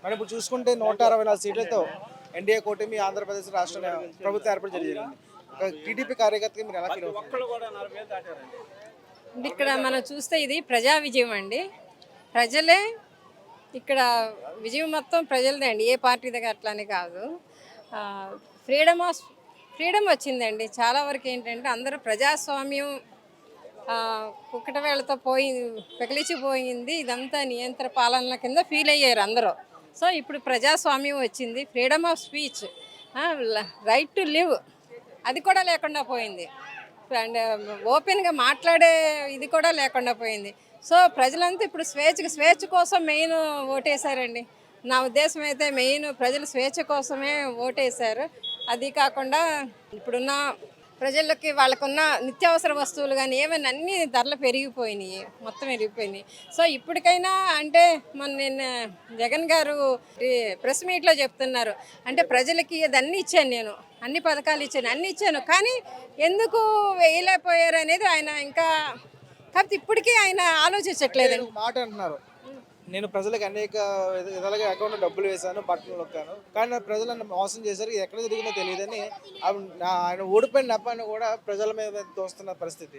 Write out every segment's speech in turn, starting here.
మనం ఇప్పుడు చూసుకుంటే 164 సీట్లతో ఎన్డీఏ కూటమి ఆంధ్రప్రదేశ్ రాష్ట్ర ప్రభుత్వం ఏర్పాటు జరిగింది. ఒక టీడీపీ కార్యకర్తగా మీరు ఎలా ఫీల్ అవుతున్నారు? అంటే ఇక్కడ మనం చూస్తే ఇది ప్రజా విజయం అండి. ప్రజలే ఇక్కడ విజయం మొత్తం ప్రజలదే అండి. ఏ పార్టీ దగ్గర అట్లానే కాదు. ఫ్రీడమ్ ఫ్రీడమ్ వచ్చిందండి. చాలా వరకు ఏంటంటే అందరూ ప్రజాస్వామ్యం కుక్కట వేళతో పెకిలిచిపోయింది. ఇదంతా నియంత్ర పాలనల కింద ఫీల్ అయ్యారు అందరూ. సో ఇప్పుడు ప్రజాస్వామ్యం వచ్చింది. Freedom of speech, right to live అది కూడా లేకుండా పోయింది. అండ్ ఓపెన్గా మాట్లాడే ఇది కూడా లేకుండా పోయింది. సో ప్రజలంతా ఇప్పుడు స్వేచ్ఛ కోసం మెయిన్ ఓటేశారండి. నా ఉద్దేశం అయితే మెయిన్ ప్రజలు స్వేచ్ఛ కోసమే ఓటేశారు. అది కాకుండా ఇప్పుడున్న ప్రజలకి వాళ్ళకున్న నిత్యావసర వస్తువులు కానీ ఏమైనా అన్ని ధరలు పెరిగిపోయినాయి, మొత్తం పెరిగిపోయినాయి. సో ఇప్పటికైనా అంటే నిన్న జగన్ గారు ప్రెస్ మీట్లో చెప్తున్నారు, అంటే ప్రజలకి అన్నీ ఇచ్చాను, నేను అన్ని పథకాలు ఇచ్చాను, అన్నీ ఇచ్చాను, కానీ ఎందుకు వేయలేకపోయారు అనేది ఆయన ఇంకా కాకపోతే ఇప్పటికీ ఆయన ఆలోచించట్లేదు. మాట అంటున్నారు, నేను ప్రజలకు అనేక విధాలుగా అకౌంట్లో డబ్బులు వేశాను, బట్టలు నొక్కాను, కానీ నా ప్రజలు నన్ను మోసం చేశారు, ఎక్కడ తిరిగిందో తెలియదని ఆయన ఓడిపోయిన నెపాన్ని కూడా ప్రజల మీద తోస్తున్న పరిస్థితి.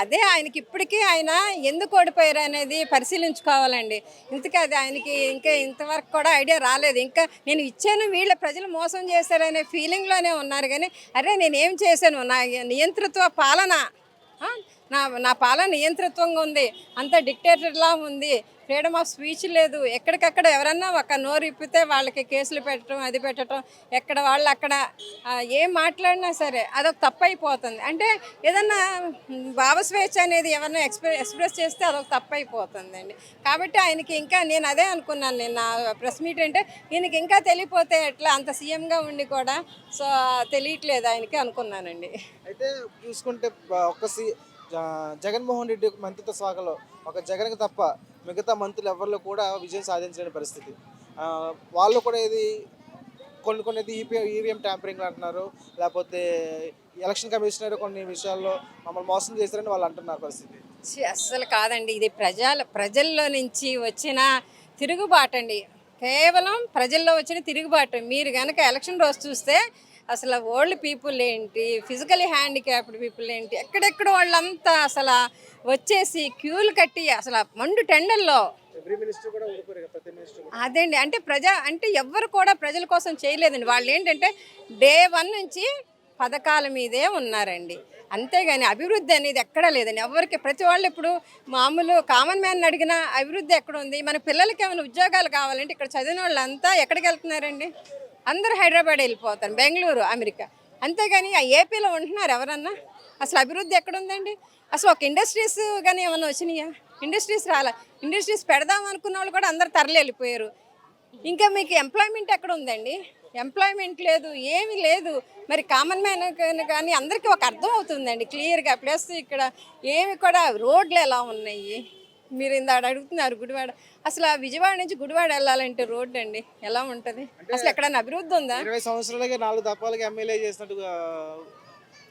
అదే ఆయనకి ఇప్పటికీ ఆయన ఎందుకు ఓడిపోయారు అనేది పరిశీలించుకోవాలండి. ఇంతకీ అది ఆయనకి ఇంకా ఇంతవరకు కూడా ఐడియా రాలేదు. ఇంకా నేను ఇచ్చాను, వీళ్ళ ప్రజలు మోసం చేశారనే ఫీలింగ్లోనే ఉన్నారు. కానీ అరే నేనేం చేశాను, నా నియంతృత్వ పాలన, నా పాలన నియంతృత్వంగా ఉంది, అంత డిక్టేటర్లా ఉంది, ఫ్రీడమ్ ఆఫ్ స్పీచ్ లేదు, ఎక్కడికక్కడ ఎవరన్నా ఒక నోరు ఇప్పితే వాళ్ళకి కేసులు పెట్టడం, అది పెట్టడం, ఎక్కడ వాళ్ళు అక్కడ ఏం మాట్లాడినా సరే అదొక తప్పు అయిపోతుంది. అంటే ఏదన్నా భావస్వేచ్ఛ అనేది ఎవరన్నా ఎక్స్ప్రెస్ చేస్తే అదొక తప్పు అయిపోతుందండి. కాబట్టి ఆయనకి ఇంకా నేను అదే అనుకున్నాను, నేను నా ప్రెస్ మీట్ అంటే ఈయనకి ఇంకా తెలియపోతే ఎట్లా, అంత సీఎంగా ఉండి కూడా సో తెలియట్లేదు ఆయనకి అనుకున్నానండి. అయితే చూసుకుంటే జగన్మోహన్ రెడ్డి మంత్రిత్వ శాఖలో ఒక జగన్కి తప్ప మిగతా మంత్రులు ఎవరిలో కూడా విజయం సాధించలేని పరిస్థితి. వాళ్ళు కూడా ఇది కొన్ని ఈవీఎం ట్యాంపరింగ్ అంటున్నారు, లేకపోతే ఎలక్షన్ కమిషనర్ కొన్ని విషయాల్లో మమ్మల్ని మోసం చేశారని వాళ్ళు అంటున్నారు పరిస్థితి. అస్సలు కాదండి, ఇది ప్రజల్లో నుంచి వచ్చిన తిరుగుబాటు అండి. కేవలం ప్రజల్లో వచ్చిన తిరుగుబాటు. మీరు కనుక ఎలక్షన్ రోజు చూస్తే అసలు ఓల్డ్ పీపుల్ ఏంటి, ఫిజికలీ హ్యాండిక్యాప్డ్ పీపుల్ ఏంటి, ఎక్కడెక్కడ వాళ్ళంతా అసలు వచ్చేసి క్యూలు కట్టి అసలు మండు టెండల్లో అదేండి. అంటే ఎవ్వరు కూడా ప్రజల కోసం చేయలేదండి. వాళ్ళు ఏంటంటే డే 1 నుంచి పథకాల మీదే ఉన్నారండి, అంతేగాని అభివృద్ధి అనేది ఎక్కడా లేదండి. ఎవరికి ప్రతి వాళ్ళు ఇప్పుడు మామూలు కామన్ మ్యాన్ అడిగినా అభివృద్ధి ఎక్కడ ఉంది, మన పిల్లలకి ఏమైనా ఉద్యోగాలు కావాలంటే ఇక్కడ చదివిన వాళ్ళంతా ఎక్కడికి వెళ్తున్నారండి, అందరూ హైదరాబాద్ వెళ్ళిపోతారు, బెంగళూరు, అమెరికా, అంతేగాని ఆ ఏపీలో ఉంటున్నారు ఎవరన్నా? అసలు అభివృద్ధి ఎక్కడుందండి? అసలు ఒక ఇండస్ట్రీస్ కానీ ఏమన్నా వచ్చినాయా? ఇండస్ట్రీస్ రాలే. ఇండస్ట్రీస్ పెడదాం అనుకున్న వాళ్ళు కూడా అందరు తరలి వెళ్ళిపోయారు. ఇంకా మీకు ఎంప్లాయ్మెంట్ ఎక్కడ ఉందండి? ఎంప్లాయ్మెంట్ లేదు, ఏమీ లేదు. మరి కామన్ మ్యాన్ కానీ అందరికీ ఒక అర్థం అవుతుందండి క్లియర్గా. ప్లస్ ఇక్కడ ఏమి కూడా రోడ్లు ఎలా ఉన్నాయి, మీరు ఇందాక అడుగుతున్నారు గుడివాడ, అసలు ఆ విజయవాడ నుంచి గుడివాడ వెళ్ళాలంటే రోడ్డు అండి ఎలా ఉంటుంది? అసలు ఎక్కడైనా అభివృద్ధి ఉందా? 20 సంవత్సరాలుగా 4 దఫాలుగా ఎమ్మెల్యే చేసినట్టుగా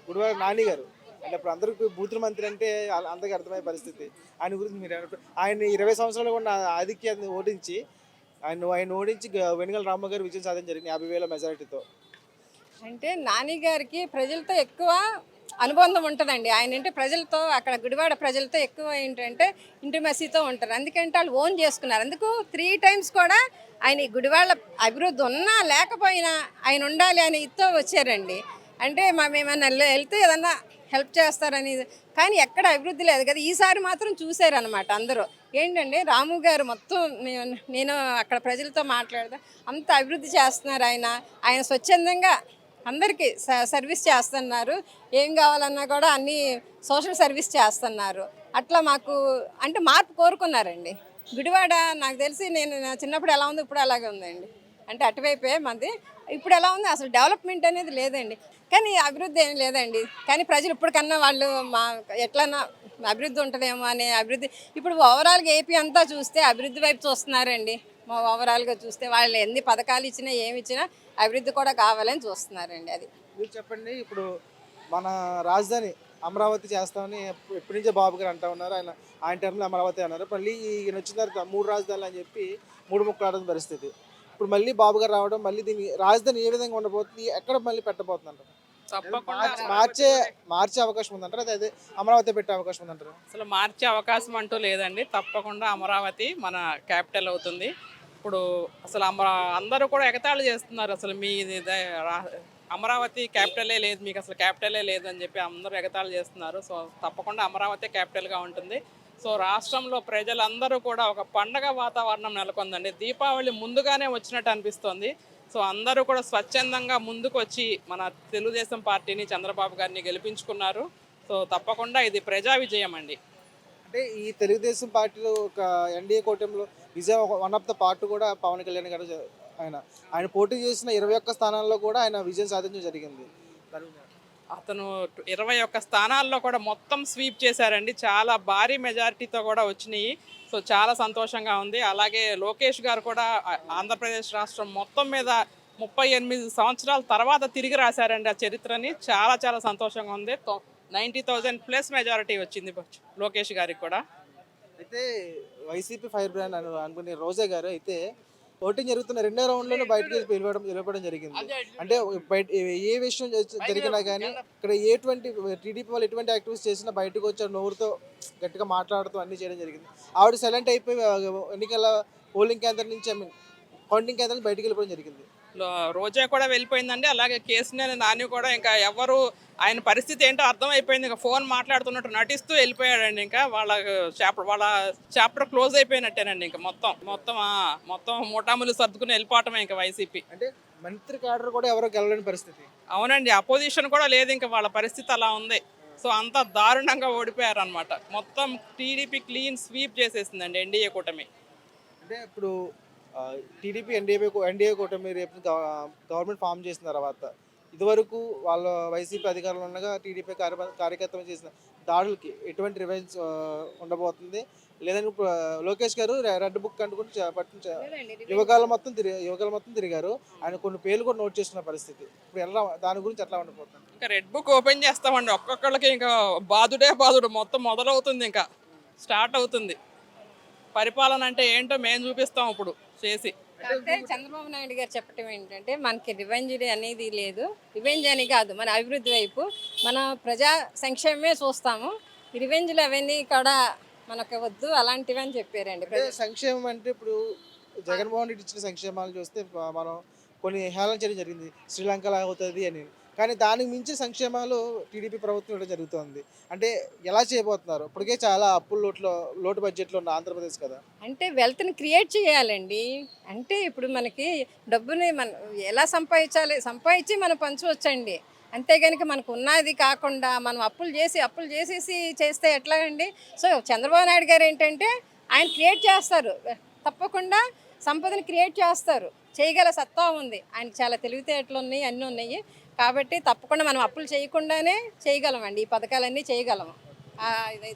గుడివాడ నాని గారు, అంటే ఇప్పుడు అందరికీ బూతుల మంత్రి అంటే అందరికీ అర్థమయ్యే పరిస్థితి. ఆయన గురించి మీరు ఆయన 20 సంవత్సరాలు కూడా ఆధిక్యాన్ని ఓడించి ఆయన ఓడించి వెనుగల రామ గారు విజయం సాధించడం జరిగింది 50,000 మెజారిటీతో. అంటే నాని గారికి ప్రజలతో ఎక్కువ అనుబంధం ఉంటుందండి. ఆయన అంటే ప్రజలతో, అక్కడ గుడివాడ ప్రజలతో ఎక్కువ ఏంటంటే ఇంటిమసీతో ఉంటారు. అందుకంటే వాళ్ళు ఓన్ చేసుకున్నారు. అందుకు 3 times కూడా ఆయన గుడివాడ అభివృద్ధి ఉన్నా లేకపోయినా ఆయన ఉండాలి అని ఇతో వచ్చారండి. అంటే మేమన్నా వెళ్తే ఏదన్నా హెల్ప్ చేస్తారని, కానీ ఎక్కడ అభివృద్ధి లేదు కదా. ఈసారి మాత్రం చూశారనమాట అందరూ. ఏంటంటే రాము గారు మొత్తం నేను అక్కడ ప్రజలతో మాట్లాడదా అంత అభివృద్ధి చేస్తున్నారు. ఆయన స్వచ్ఛందంగా అందరికీ సర్వీస్ చేస్తున్నారు. ఏం కావాలన్నా కూడా అన్నీ సోషల్ సర్వీస్ చేస్తున్నారు. అట్లా మాకు అంటే మార్పు కోరుకున్నారండి. గుడివాడ నాకు తెలిసి నేను చిన్నప్పుడు ఎలా ఉందో ఇప్పుడు అలాగే ఉందండి. అంటే అటువైపే మాది. ఇప్పుడు ఎలా ఉంది, అసలు డెవలప్మెంట్ అనేది లేదండి, కానీ అభివృద్ధి ఏమి లేదండి. కానీ ప్రజలు ఇప్పటికన్నా వాళ్ళు ఎట్లన్నా అభివృద్ధి ఉంటుందేమో అనే అభివృద్ధి. ఇప్పుడు ఓవరాల్గా ఏపీ అంతా చూస్తే అభివృద్ధి వైపు చూస్తున్నారండి. ఓవరాల్గా చూస్తే వాళ్ళు ఎన్ని పథకాలు ఇచ్చినా ఏమి ఇచ్చినా అభివృద్ధి కూడా కావాలని చూస్తున్నారండి. అది మీరు చెప్పండి. ఇప్పుడు మన రాజధాని అమరావతి చేస్తామని ఎప్పటి నుంచో బాబు గారు అంటూ ఉన్నారు. ఆయన టర్మ్లో అమరావతి అన్నారు. మళ్ళీ ఈయన వచ్చిన తర్వాత 3 రాజధానులు అని చెప్పి 3 ముక్కలు ఆడుతున్న పరిస్థితి. ఇప్పుడు మళ్ళీ బాబు గారు రావడం, మళ్ళీ దీని రాజధాని ఏ విధంగా ఉండబోతుంది, ఎక్కడ మళ్ళీ పెట్టబోతున్నారు? తప్పకుండా మార్చే అవకాశం ఉందంటారా? అదే అమరావతి పెట్టే అవకాశం ఉందంటారా? అసలు మార్చే అవకాశం అంటూ లేదండి. తప్పకుండా అమరావతి మన క్యాపిటల్ అవుతుంది. ఇప్పుడు అసలు అందరూ కూడా ఎగతాళి చేస్తున్నారు. అసలు అమరావతి క్యాపిటలే లేదు, మీకు అసలు క్యాపిటలే లేదు అని చెప్పి అందరూ ఎగతాళి చేస్తున్నారు. సో తప్పకుండా అమరావతి క్యాపిటల్గా ఉంటుంది. సో రాష్ట్రంలో ప్రజలందరూ కూడా ఒక పండగ వాతావరణం నెలకొందండి. దీపావళి ముందుగానే వచ్చినట్టు అనిపిస్తోంది. సో అందరూ కూడా స్వచ్ఛందంగా ముందుకు వచ్చి మన తెలుగుదేశం పార్టీని, చంద్రబాబు గారిని గెలిపించుకున్నారు. సో తప్పకుండా ఇది ప్రజా విజయం అండి. అంటే ఈ తెలుగుదేశం పార్టీలో ఒక ఎన్డీఏ కూటమిలో విజయం వన్ ఆఫ్ ద పార్ట్ కూడా పవన్ కళ్యాణ్ గారు ఆయన ఆయన పోటీ చేసిన 21 స్థానాల్లో కూడా ఆయన విజయం సాధించడం జరిగింది. అతను 21 స్థానాల్లో కూడా మొత్తం స్వీప్ చేశారండి. చాలా భారీ మెజారిటీతో కూడా వచ్చినాయి. సో చాలా సంతోషంగా ఉంది. అలాగే లోకేష్ గారు కూడా ఆంధ్రప్రదేశ్ రాష్ట్రం మొత్తం మీద 38 సంవత్సరాల తర్వాత తిరిగి రాశారండి ఆ చరిత్రని. చాలా చాలా సంతోషంగా ఉంది. 90,000 ప్లస్ మెజారిటీ వచ్చింది లోకేష్ గారికి కూడా. అయితే వైసీపీ ఫైర్ బ్రాండ్ అనుకునే రోజా గారు అయితే ఓటింగ్ జరుగుతున్న రెండో రౌండ్లోనే బయటకు వెళ్ళిపోవడం జరిగింది. అంటే బయట ఏ విషయం జరిగినా కానీ ఇక్కడ టీడీపీ వాళ్ళు ఎటువంటి యాక్టివిటీస్ చేసినా బయటకు వచ్చి నోరుతో గట్టిగా మాట్లాడుతూ అన్ని చేయడం జరిగింది. ఆవిడ సైలెంట్ అయిపోయి ఎన్నికల పోలింగ్ కేంద్రం నుంచి కౌంటింగ్ కేంద్రం బయటకు వెళ్ళిపోవడం జరిగింది. రోజా కూడా వెళ్ళిపోయిందండి. అలాగే కేసీఆర్ నాని కూడా ఇంకా ఎవరు ఆయన పరిస్థితి ఏంటో అర్థమైపోయింది. ఇంకా ఫోన్ మాట్లాడుతున్నట్టు నటిస్తూ వెళ్ళిపోయాడండి. ఇంకా వాళ్ళ చాప్టర్ క్లోజ్ అయిపోయినట్టేనండి. ఇంకా మొత్తం మూటాములు సర్దుకుని వెళ్ళిపోవటమే ఇంకా వైసీపీ. అంటే మంత్రి క్యాడర్ కూడా ఎవరో గెలవలేని పరిస్థితి. అవునండి, అపోజిషన్ కూడా లేదు. ఇంకా వాళ్ళ పరిస్థితి అలా ఉంది. సో అంత దారుణంగా ఓడిపోయారు అనమాట. మొత్తం టీడీపీ క్లీన్ స్వీప్ చేసేసిందండి ఎన్డీఏ కూటమి. అంటే ఇప్పుడు టీడీపీ ఎన్డీఏ కూటమి రేపు గవర్నమెంట్ ఫామ్ చేసిన తర్వాత ఇదివరకు వాళ్ళ వైసీపీ అధికారంలో ఉండగా టీడీపీ కార్యకర్తలు చేసిన దాడులకి ఎటువంటి రివెంజ్ ఉండబోతుంది? లేదని లోకేష్ గారు రెడ్ బుక్ అంటుకుని యువకాలు మొత్తం తిరిగారు. ఆయన కొన్ని పేర్లు కూడా నోట్ చేస్తున్న పరిస్థితి. ఇప్పుడు దాని గురించి ఎట్లా ఉండబోతుంది? ఇంకా రెడ్ బుక్ ఓపెన్ చేస్తామండి. ఒక్కొక్కళ్ళకి ఇంకా బాధుడు మొత్తం మొదలవుతుంది. ఇంకా స్టార్ట్ అవుతుంది. పరిపాలన అంటే ఏంటో మేము చూపిస్తాం ఇప్పుడు చేసి. అంటే చంద్రబాబు నాయుడు గారు చెప్పటం ఏంటంటే మనకి రివెంజ్ అనేది లేదు. రివెంజ్ అని కాదు, మన అభివృద్ధి వైపు మన ప్రజా సంక్షేమమే చూస్తాము. ఈ రివెంజ్లు అవన్నీ కూడా మనకు వద్దు అలాంటివి అని చెప్పారండి. సంక్షేమం అంటే ఇప్పుడు జగన్మోహన్ రెడ్డి ఇచ్చిన సంక్షేమాలు చూస్తే మనం కొన్ని హేళన చేయడం జరిగింది, శ్రీలంకలో అవుతుంది అని. కానీ దానికి మించి సంక్షేమాలు టీడీపీ ప్రభుత్వం ఇవ్వడం జరుగుతుంది. అంటే ఎలా చేయబోతున్నారు? ఇప్పటికే చాలా లోటు బడ్జెట్లో ఉన్న ఆంధ్రప్రదేశ్ కదా. అంటే వెల్త్ని క్రియేట్ చేయాలండి. అంటే ఇప్పుడు మనకి డబ్బుని మనం ఎలా సంపాదించి మనం పంచవచ్చండి. అంతేగానికి మనకు ఉన్నది కాకుండా మనం అప్పులు చేసేసి చేస్తే ఎట్లా అండి? సో చంద్రబాబు నాయుడు గారు ఏంటంటే ఆయన క్రియేట్ చేస్తారు, తప్పకుండా సంపదను క్రియేట్ చేస్తారు. చేయగల సత్తా ఉంది ఆయనకి. చాలా తెలివితేటలు ఉన్నాయి, అన్నీ ఉన్నాయి. కాబట్టి తప్పకుండా మనం అప్పులు చేయకుండానే చేయగలమండి. ఈ పథకాలన్నీ చేయగలము. ఇదైతే